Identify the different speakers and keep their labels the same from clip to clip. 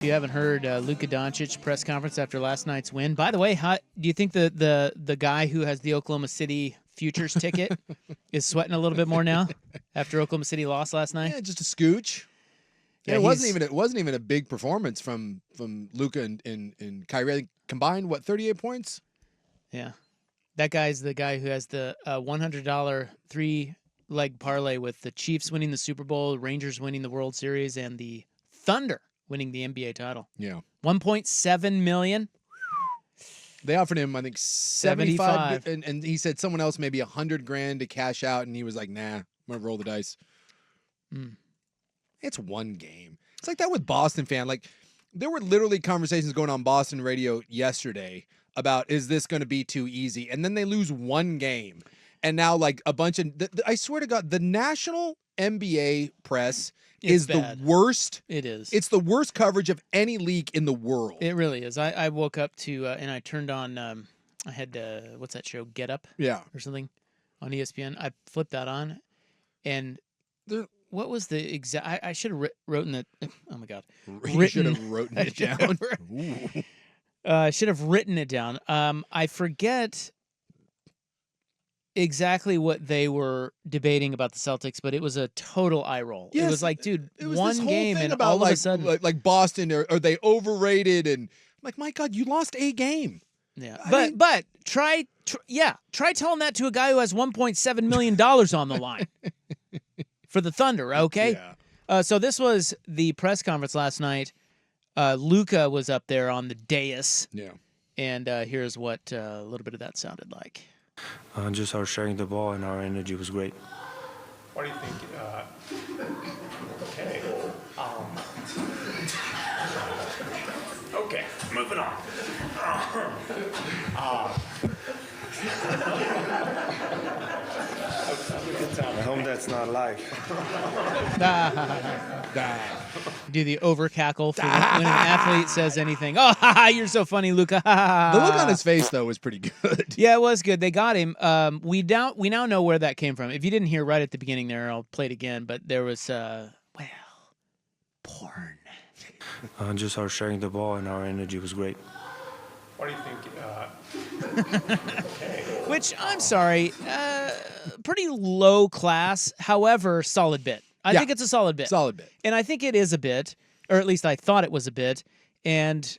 Speaker 1: If you haven't heard Luka Dončić press conference after last night's win. By the way, how do you think the guy who has the Oklahoma City futures ticket is sweating a little bit more now after Oklahoma City lost last night?
Speaker 2: Yeah, just a scooch. Yeah, it wasn't even a big performance from Luka and Kyrie. I think combined, what, 38 points?
Speaker 1: Yeah, that guy's the guy who has the $100 3-leg parlay with the Chiefs winning the Super Bowl, Rangers winning the World Series, and the Thunder winning the NBA title.
Speaker 2: Yeah.
Speaker 1: $1.7 million.
Speaker 2: They offered him, I think, 75, and he said someone else maybe $100,000 to cash out, and he was like, "Nah, I'm gonna roll the dice." It's one game. It's like that with Boston fan. Like, there were literally conversations going on Boston radio yesterday about, is this going to be too easy? And then they lose one game, and now like a bunch of I swear to God, the national NBA press is bad. The worst.
Speaker 1: It is.
Speaker 2: It's the worst coverage of any league in the world.
Speaker 1: It really is. I woke up to and I turned on. I had what's that show? Get Up.
Speaker 2: Yeah.
Speaker 1: Or something on ESPN. I flipped that on, and what was the exact? I should have written it. Oh my God.
Speaker 2: You should have written it down.
Speaker 1: I should have written it down. I forget exactly what they were debating about the Celtics, but it was a total eye roll. Yes, it was like, dude,
Speaker 2: it was
Speaker 1: one game and all
Speaker 2: like,
Speaker 1: of a sudden,
Speaker 2: like Boston, are they overrated? And I'm like, my God, you lost a game.
Speaker 1: Yeah, but try telling that to a guy who has $1.7 million on the line for the Thunder. Okay,
Speaker 2: yeah.
Speaker 1: So this was the press conference last night. Luka was up there on the dais.
Speaker 2: Yeah,
Speaker 1: and here's what a little bit of that sounded like.
Speaker 3: Just our sharing the ball and our energy was great.
Speaker 4: What do you think? Okay. Okay, moving on.
Speaker 3: I hope that's not live.
Speaker 1: Do the over cackle for when an athlete says anything. Oh, you're so funny, Luka.
Speaker 2: The look on his face though was pretty good.
Speaker 1: Yeah, it was good. They got him. We now know where that came from. If you didn't hear right at the beginning there, I'll play it again. But there was porn.
Speaker 3: Just our sharing the ball and our energy was great.
Speaker 4: What do you think? Okay.
Speaker 1: Which, I'm sorry, pretty low class, however, solid bit. I think it's a solid bit.
Speaker 2: Solid bit.
Speaker 1: And I think it is a bit, or at least I thought it was a bit. And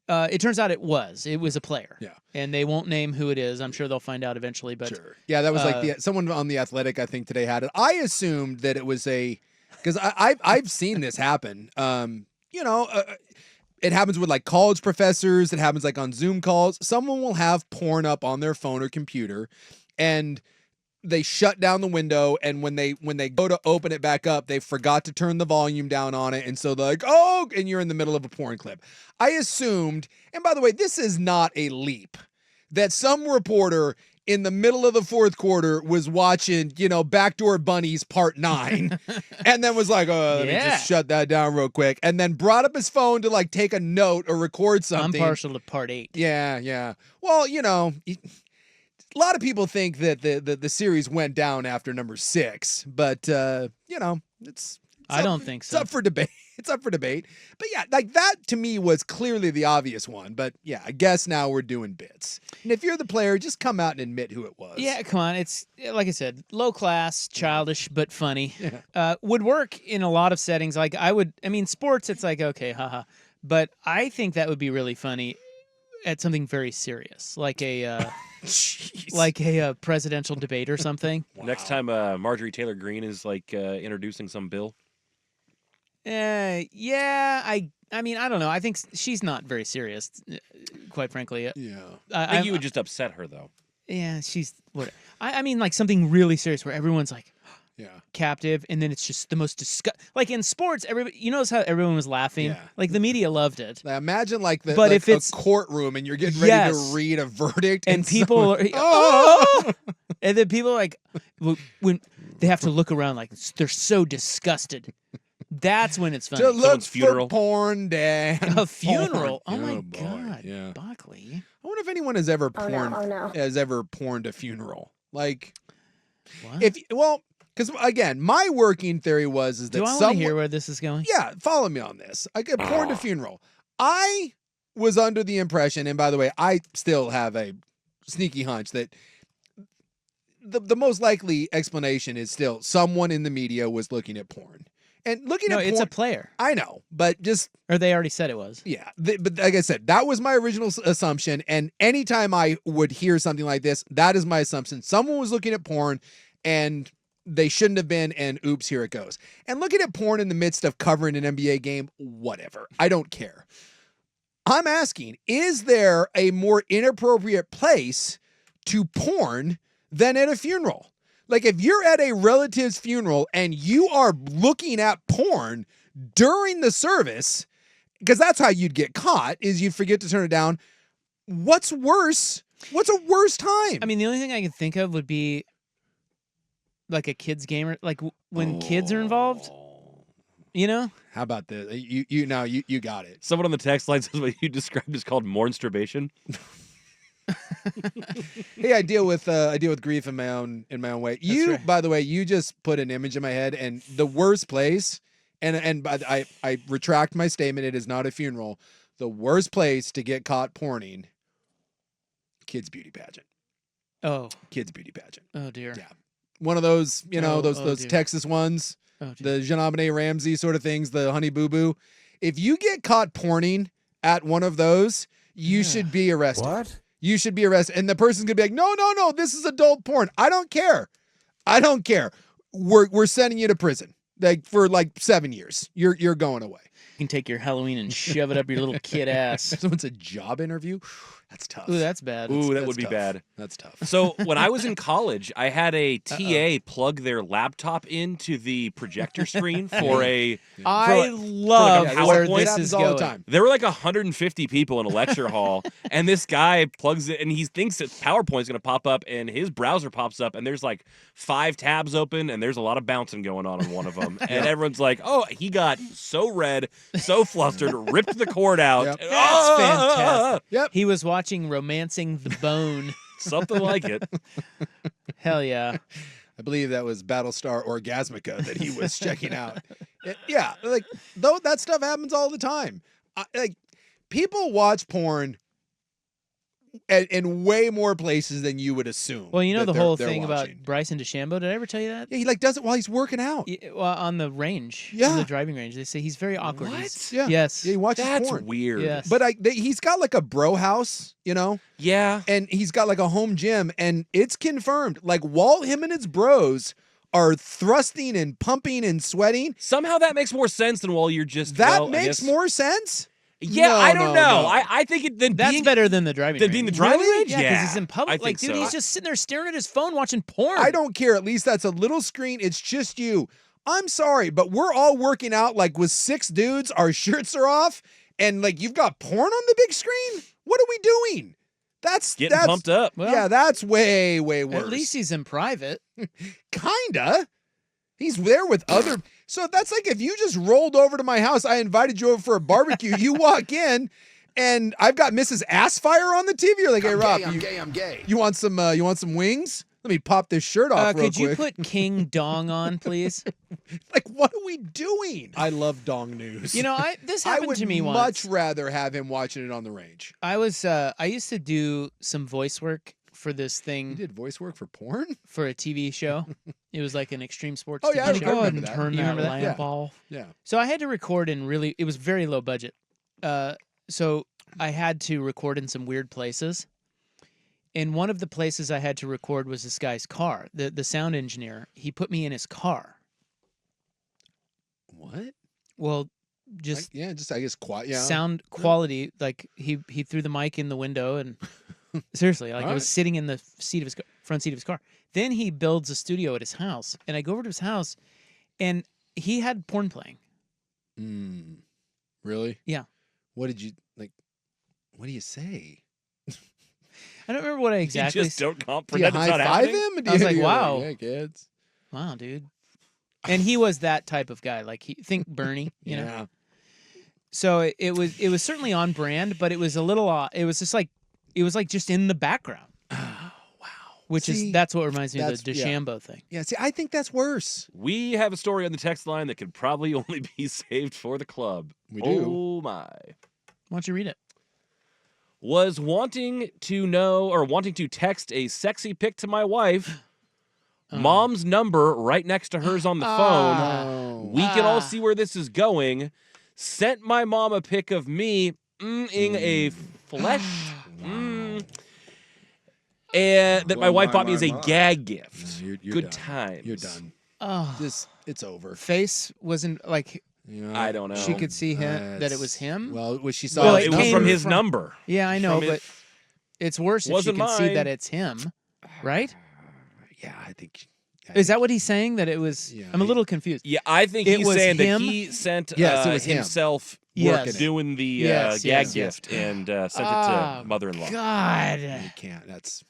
Speaker 1: it turns out it was. It was a player.
Speaker 2: Yeah.
Speaker 1: And they won't name who it is. I'm sure they'll find out eventually. But
Speaker 2: sure. Yeah, that was like someone on The Athletic, I think, today had it. I assumed that it was because I've seen this happen. It happens with like college professors. It happens like on Zoom calls. Someone will have porn up on their phone or computer, and they shut down the window. And when they go to open it back up, they forgot to turn the volume down on it, and so they're like, "Oh!" And you're in the middle of a porn clip. I assumed, and by the way, this is not a leap, that some reporter in the middle of the fourth quarter was watching, Backdoor Bunnies Part 9 and then was like, let me just shut that down real quick. And then brought up his phone to like take a note or record something.
Speaker 1: I'm partial to Part 8.
Speaker 2: Yeah. Well, a lot of people think that the series went down after number 6, but,
Speaker 1: I don't think so.
Speaker 2: It's up for debate. But yeah, like that to me was clearly the obvious one. But yeah, I guess now we're doing bits. And if you're the player, just come out and admit who it was.
Speaker 1: Yeah, come on. It's, like I said, low class, childish, but funny.
Speaker 2: Yeah.
Speaker 1: Would work in a lot of settings. Like sports, it's like, okay, haha. But I think that would be really funny at something very serious, like a presidential debate or something.
Speaker 5: Wow. Next time Marjorie Taylor Greene is like introducing some bill.
Speaker 1: Yeah, I don't know. I think she's not very serious, quite frankly.
Speaker 2: Yeah.
Speaker 5: I think you would just upset her, though.
Speaker 1: Yeah, she's what? I mean, like something really serious where everyone's like,
Speaker 2: yeah,
Speaker 1: captive, and then it's just the most like in sports. Everybody, you notice how everyone was laughing.
Speaker 2: Yeah.
Speaker 1: Like the media loved it.
Speaker 2: Now imagine
Speaker 1: if it's
Speaker 2: a courtroom and you're getting ready to read a verdict,
Speaker 1: and people are, and then people are like, when they have to look around like they're so disgusted. That's when it's funny.
Speaker 2: To look
Speaker 5: funeral.
Speaker 2: for porn, Dan.
Speaker 1: A funeral?
Speaker 2: Porn.
Speaker 1: Oh my
Speaker 2: boy.
Speaker 1: God,
Speaker 2: yeah.
Speaker 1: Buckley.
Speaker 2: I wonder if anyone has ever
Speaker 6: porned a funeral.
Speaker 2: Like,
Speaker 1: What?
Speaker 2: because Because again, my working theory is that
Speaker 1: Do I want
Speaker 2: someone.
Speaker 1: to hear where this is going?
Speaker 2: Yeah, follow me on this. I get porn to funeral. I was under the impression, and by the way, I still have a sneaky hunch that the most likely explanation is still someone in the media was looking at porn. And looking at porn.
Speaker 1: No, it's a player.
Speaker 2: I know, but just.
Speaker 1: Or they already said it was.
Speaker 2: Yeah, but like I said, that was my original assumption. And anytime I would hear something like this, that is my assumption. Someone was looking at porn and they shouldn't have been, and oops, here it goes. And looking at porn in the midst of covering an NBA game, whatever. I don't care. I'm asking, is there a more inappropriate place to porn than at a funeral? Like if you're at a relative's funeral and you are looking at porn during the service, because that's how you'd get caught, is you'd forget to turn it down. What's worse? What's a worse time?
Speaker 1: I mean, the only thing I can think of would be like a kids gamer, like when kids are involved, you know?
Speaker 2: How about this? You got it.
Speaker 5: Someone on the text line says what you described is called mornsturbation.
Speaker 2: Hey, I deal with grief in my own way. You,
Speaker 1: right.
Speaker 2: by the way, you just put an image in my head, and the worst place, and I retract my statement. It is not a funeral. The worst place to get caught porning. Kids beauty pageant.
Speaker 1: Oh.
Speaker 2: Kids beauty pageant.
Speaker 1: Oh dear.
Speaker 2: Yeah. One of those, those
Speaker 1: dear.
Speaker 2: Texas ones,
Speaker 1: Oh dear.
Speaker 2: the Jean-Benet Ramsey sort of things, the Honey Boo Boo. If you get caught porning at one of those, you should be arrested.
Speaker 3: What?
Speaker 2: You should be arrested. And the person's going to be like, no, this is adult porn. I don't care. We're sending you to prison. Like for 7 years. You're going away.
Speaker 1: You can take your Halloween and shove it up your little kid ass.
Speaker 2: Someone's a job interview. That's tough.
Speaker 1: Ooh, that's bad.
Speaker 5: Ooh, that
Speaker 2: That's
Speaker 5: would be
Speaker 2: tough.
Speaker 5: bad.
Speaker 2: That's tough.
Speaker 5: So when I was in college, I had a TA plug their laptop into the projector screen for a.
Speaker 1: I
Speaker 5: for
Speaker 1: love
Speaker 5: like a
Speaker 1: where
Speaker 5: PowerPoint.
Speaker 1: this
Speaker 2: happens
Speaker 1: is
Speaker 2: all
Speaker 1: going.
Speaker 2: the time.
Speaker 5: There were like 150 people in a lecture hall, and this guy plugs it, and he thinks that PowerPoint's going to pop up, and his browser pops up, and there's like 5 tabs open, and there's a lot of bouncing going on one of them, and everyone's like, "Oh, he got so red, so flustered, ripped the cord out."
Speaker 2: Yep.
Speaker 5: and-
Speaker 1: That's fantastic.
Speaker 2: Yep.
Speaker 1: He was watching Romancing the Bone.
Speaker 5: Something like it.
Speaker 1: Hell yeah.
Speaker 2: I believe that was Battlestar Orgasmica that he was checking out. Yeah, like though that stuff happens all the time. Like people watch porn in way more places than you would assume.
Speaker 1: Well, you know
Speaker 2: that
Speaker 1: the whole
Speaker 2: they're
Speaker 1: thing about
Speaker 2: watching.
Speaker 1: Bryson DeChambeau. Did I ever tell you that?
Speaker 2: Yeah, he does it while he's working out.
Speaker 1: Well, on the range.
Speaker 2: Yeah.
Speaker 1: On the driving range. They say he's very awkward.
Speaker 5: What?
Speaker 1: He's-
Speaker 2: Yeah.
Speaker 1: Yes.
Speaker 2: Yeah, he watches
Speaker 5: That's
Speaker 2: porn.
Speaker 5: weird.
Speaker 1: Yes.
Speaker 2: But he's got like a bro house,
Speaker 5: Yeah.
Speaker 2: and he's got like a home gym, and it's confirmed. Like while him and his bros are thrusting and pumping and sweating,
Speaker 5: Somehow that makes more sense than while you're just.
Speaker 2: that
Speaker 5: well, I
Speaker 2: makes
Speaker 5: guess-
Speaker 2: more sense.
Speaker 5: Yeah,
Speaker 2: No,
Speaker 5: I don't
Speaker 2: no,
Speaker 5: know.
Speaker 2: no.
Speaker 5: I think it then
Speaker 1: That's
Speaker 5: being
Speaker 1: better than the driving
Speaker 5: than
Speaker 1: range.
Speaker 5: being the driving
Speaker 2: Really?
Speaker 5: range.
Speaker 1: Yeah, because
Speaker 5: Yeah,
Speaker 1: he's in public.
Speaker 5: I think
Speaker 1: Dude,
Speaker 5: so.
Speaker 1: he's just sitting there staring at his phone watching porn.
Speaker 2: I don't care. At least that's a little screen. It's just you. I'm sorry, but we're all working out like with 6 dudes. Our shirts are off, and like you've got porn on the big screen. What are we doing? That's
Speaker 5: Getting pumped up.
Speaker 1: Well,
Speaker 2: yeah, that's way worse.
Speaker 1: At least he's in private.
Speaker 2: Kinda. He's there with other. So that's like if you just rolled over to my house, I invited you over for a barbecue. You walk in, and I've got Mrs. Assfire on the TV. You're like, hey Rob,
Speaker 6: I'm gay.
Speaker 2: you want some wings? Let me pop this shirt off real
Speaker 1: Could you
Speaker 2: quick.
Speaker 1: put King Dong on, please?
Speaker 2: Like, what are we doing? I love Dong News.
Speaker 1: This
Speaker 2: I
Speaker 1: happened
Speaker 2: would
Speaker 1: to me
Speaker 2: much
Speaker 1: once.
Speaker 2: rather have him watching it on the range.
Speaker 1: I used to do some voice work for this
Speaker 2: You
Speaker 1: thing
Speaker 2: did voice work for porn?
Speaker 1: for a TV show. It was like an extreme sports
Speaker 2: Oh, yeah, I
Speaker 1: TV show.
Speaker 2: remember Go ahead and that.
Speaker 1: Turn
Speaker 2: You
Speaker 1: that
Speaker 2: remember that?
Speaker 1: lamp
Speaker 2: Yeah.
Speaker 1: off.
Speaker 2: Yeah.
Speaker 1: So I had to record it was very low budget. So I had to record in some weird places. And one of the places I had to record was this guy's car. The sound engineer, he put me in his car.
Speaker 2: What?
Speaker 1: Well, just
Speaker 2: Just I guess quiet. Yeah.
Speaker 1: sound quality. Like he threw the mic in the window and seriously, like I was sitting in the front seat of his car. Then he builds a studio at his house, and I go over to his house, and he had porn playing.
Speaker 2: Really?
Speaker 1: Yeah.
Speaker 2: What did you like? What do you say?
Speaker 1: I don't remember what I exactly.
Speaker 5: You just don't
Speaker 2: Do you
Speaker 5: comprehend it's
Speaker 2: high
Speaker 5: not
Speaker 2: five
Speaker 5: happening?
Speaker 2: him?
Speaker 1: I was like,
Speaker 2: You're
Speaker 1: wow.
Speaker 2: Hey, kids.
Speaker 1: Wow, dude. And he was that type of guy. Like think Bernie, you know.
Speaker 2: Yeah.
Speaker 1: So it was certainly on brand, but it was a little. It was just like just in the background.
Speaker 2: Oh, wow.
Speaker 1: That's what reminds me of
Speaker 2: that's-
Speaker 1: the
Speaker 2: yeah.
Speaker 1: DeChambeau thing.
Speaker 2: Yeah, see, I think that's worse.
Speaker 5: We have a story on the text line that could probably only be saved for the club.
Speaker 2: We do.
Speaker 5: Oh, my.
Speaker 1: Why don't you read it?
Speaker 5: Was wanting to text a sexy pic to my wife. Mom's number right next to hers on the phone.
Speaker 2: No.
Speaker 5: We can all see where this is going. Sent my mom a pic of me ing a flesh. And that my
Speaker 4: Well,
Speaker 5: wife bought me as a
Speaker 4: my.
Speaker 5: gag gift.
Speaker 2: You're
Speaker 5: Good
Speaker 2: done.
Speaker 5: times.
Speaker 2: You're done.
Speaker 1: Oh,
Speaker 2: It's over.
Speaker 1: face wasn't like
Speaker 2: You know,
Speaker 5: I don't know.
Speaker 1: she could see him that it was him.
Speaker 2: Well, was she saw
Speaker 5: Well,
Speaker 2: his
Speaker 5: it was
Speaker 1: came
Speaker 5: from
Speaker 2: number.
Speaker 5: his number.
Speaker 1: Yeah, I know,
Speaker 5: From
Speaker 1: but
Speaker 5: his-
Speaker 1: it's worse if she
Speaker 5: Wasn't
Speaker 1: can see
Speaker 5: mine.
Speaker 1: that it's him, right?
Speaker 2: Yeah, I think.
Speaker 1: Is that what he's saying? That it was?
Speaker 2: Yeah,
Speaker 1: I'm a little confused.
Speaker 5: Yeah, I think
Speaker 1: It
Speaker 5: he's
Speaker 1: was
Speaker 5: saying
Speaker 1: him?
Speaker 5: that he sent
Speaker 2: Yes, it was him.
Speaker 5: himself
Speaker 1: Yes.
Speaker 5: doing the
Speaker 1: Yes,
Speaker 5: gag
Speaker 1: yes, yes.
Speaker 5: gift and sent it
Speaker 1: Oh,
Speaker 5: to mother-in-law.
Speaker 1: God.
Speaker 2: You can't. That's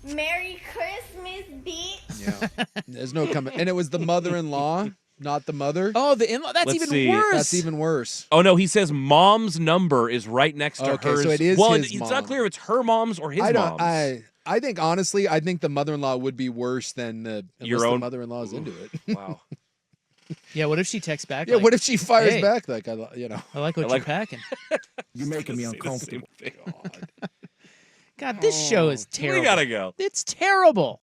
Speaker 6: Merry Christmas, bitch.
Speaker 2: yeah. There's no coming. And it was the mother-in-law, not the mother.
Speaker 1: Oh, the in-law. That's
Speaker 5: Let's
Speaker 1: even
Speaker 5: see.
Speaker 1: worse.
Speaker 2: That's even worse.
Speaker 5: Oh no, he says mom's number is right next to
Speaker 2: Okay,
Speaker 5: hers.
Speaker 2: so it is
Speaker 5: well,
Speaker 2: his
Speaker 5: it's
Speaker 2: mom.
Speaker 5: not clear if it's her mom's or his
Speaker 2: I don't.
Speaker 5: mom's.
Speaker 2: I think honestly, I think the mother-in-law would be worse than the
Speaker 5: Your
Speaker 2: unless the
Speaker 5: own-
Speaker 2: mother-in-law's into it.
Speaker 5: Wow.
Speaker 1: Yeah. What if she texts back?
Speaker 2: Yeah.
Speaker 1: like,
Speaker 2: What if she fires
Speaker 1: hey.
Speaker 2: back like I
Speaker 1: I like what
Speaker 5: I like-
Speaker 1: you're packing.
Speaker 7: You're making me
Speaker 5: Say the
Speaker 7: uncomfortable.
Speaker 5: same thing.
Speaker 1: God, this show is terrible.
Speaker 5: We gotta go.
Speaker 1: It's terrible.